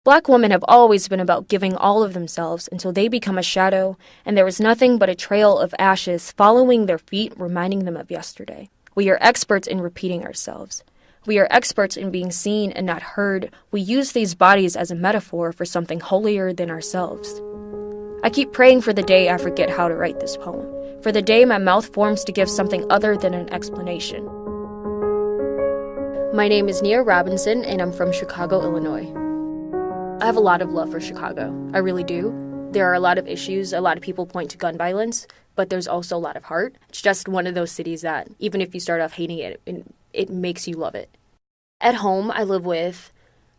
Black women have always been about giving all of themselves until they become a shadow, and there is nothing but a trail of ashes following their feet, reminding them of yesterday. We are experts in repeating ourselves. We are experts in being seen and not heard. We use these bodies as a metaphor for something holier than ourselves. I keep praying for the day I forget how to write this poem, for the day my mouth forms to give something other than an explanation. My name is Nia Robinson, and I'm from Chicago, Illinois. I have a lot of love for Chicago. I really do. There are a lot of issues. A lot of people point to gun violence, but there's also a lot of heart. It's just one of those cities that even if you start off hating it, it makes you love it. At home, I live with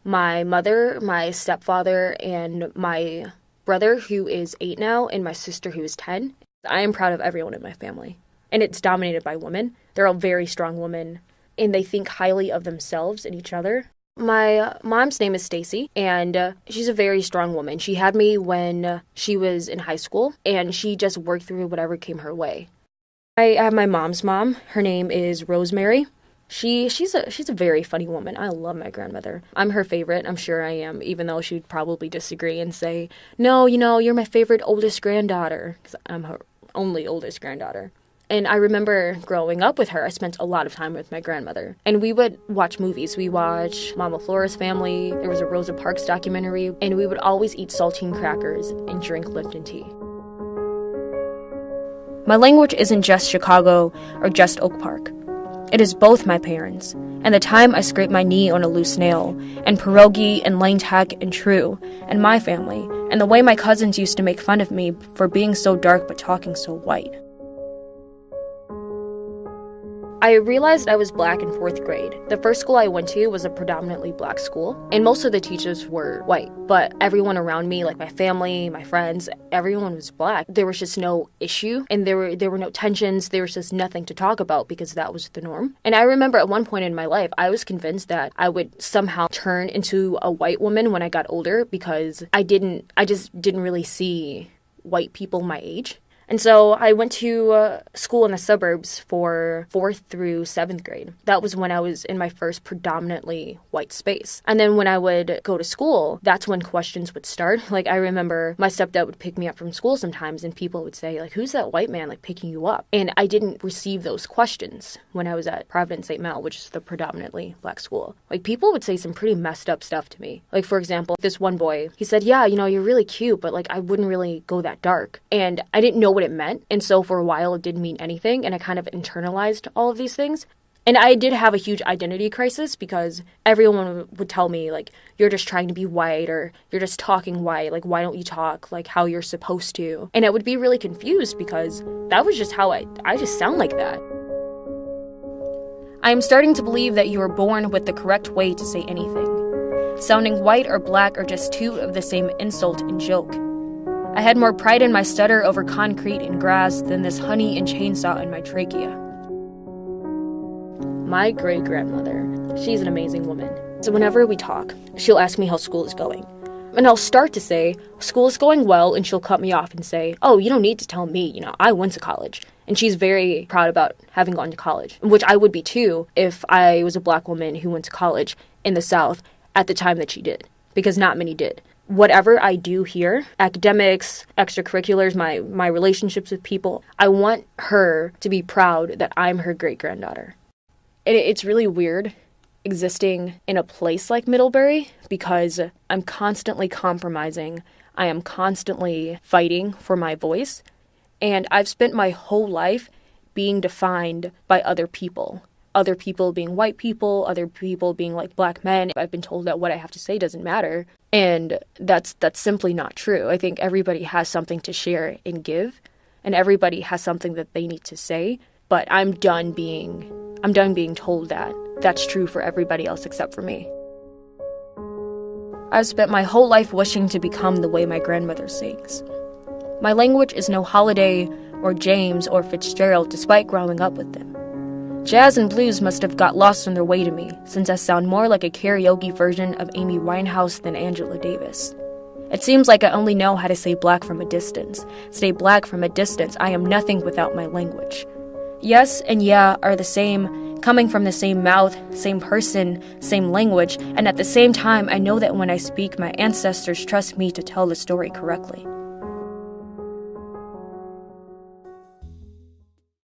my mother, my stepfather, and my brother, who is 8 now, and my sister, who is 10. I am proud of everyone in my family. And it's dominated by women. They're all very strong women, and they think highly of themselves and each other. My mom's name is Stacy, and she's a very strong woman. She had me when she was in high school, and she just worked through whatever came her way. I have my mom's mom. Her name is Rosemary. She's a very funny woman. I love my grandmother. I'm her favorite. I'm sure I am, even though she'd probably disagree and say, no, you're my favorite oldest granddaughter, because I'm her only oldest granddaughter. And I remember growing up with her, I spent a lot of time with my grandmother. And we would watch movies. We watched Mama Flora's Family. There was a Rosa Parks documentary. And we would always eat saltine crackers and drink Lipton tea. My language isn't just Chicago or just Oak Park. It is both my parents, and the time I scraped my knee on a loose nail, and pierogi and Lane Tech and True, and my family, and the way my cousins used to make fun of me for being so dark but talking so white. I realized I was black in 4th grade. The first school I went to was a predominantly black school, and most of the teachers were white, but everyone around me, like my family, my friends, everyone was black. There was just no issue, and there were no tensions. There was just nothing to talk about because that was the norm. And I remember at one point in my life, I was convinced that I would somehow turn into a white woman when I got older because I just didn't really see white people my age. And so I went to school in the suburbs for 4th through 7th grade. That was when I was in my first predominantly white space. And then when I would go to school, that's when questions would start. Like, I remember my stepdad would pick me up from school sometimes, and people would say, like, who's that white man, like, picking you up? And I didn't receive those questions when I was at Providence St. Mel, which is the predominantly black school. Like, people would say some pretty messed up stuff to me. Like, for example, this one boy, he said, yeah, you're really cute, but, like, I wouldn't really go that dark. And I didn't know what it meant, and so for a while it didn't mean anything, and I kind of internalized all of these things. And I did have a huge identity crisis because everyone would tell me, like, you're just trying to be white, or you're just talking white, like, why don't you talk like how you're supposed to? And I would be really confused because that was just how I just sound like that. I am starting to believe that you are born with the correct way to say anything. Sounding white or black are just two of the same insult and joke. I had more pride in my stutter over concrete and grass than this honey and chainsaw in my trachea. My great-grandmother, she's an amazing woman. So whenever we talk, she'll ask me how school is going. And I'll start to say, school is going well, and she'll cut me off and say, oh, you don't need to tell me, I went to college. And she's very proud about having gone to college, which I would be too if I was a black woman who went to college in the South at the time that she did, because not many did. Whatever I do here, academics, extracurriculars, my relationships with people, I want her to be proud that I'm her great-granddaughter. It's really weird existing in a place like Middlebury because I'm constantly compromising. I am constantly fighting for my voice. And I've spent my whole life being defined by other people. Other people being white people, other people being like black men. I've been told that what I have to say doesn't matter. And that's simply not true. I think everybody has something to share and give, and everybody has something that they need to say. But I'm done being told that that's true for everybody else except for me. I've spent my whole life wishing to become the way my grandmother sings. My language is no Holiday or James or Fitzgerald despite growing up with them. Jazz and blues must have got lost on their way to me, since I sound more like a karaoke version of Amy Winehouse than Angela Davis. It seems like I only know how to say black from a distance. Say black from a distance, I am nothing without my language. Yes and yeah are the same, coming from the same mouth, same person, same language, and at the same time, I know that when I speak, my ancestors trust me to tell the story correctly.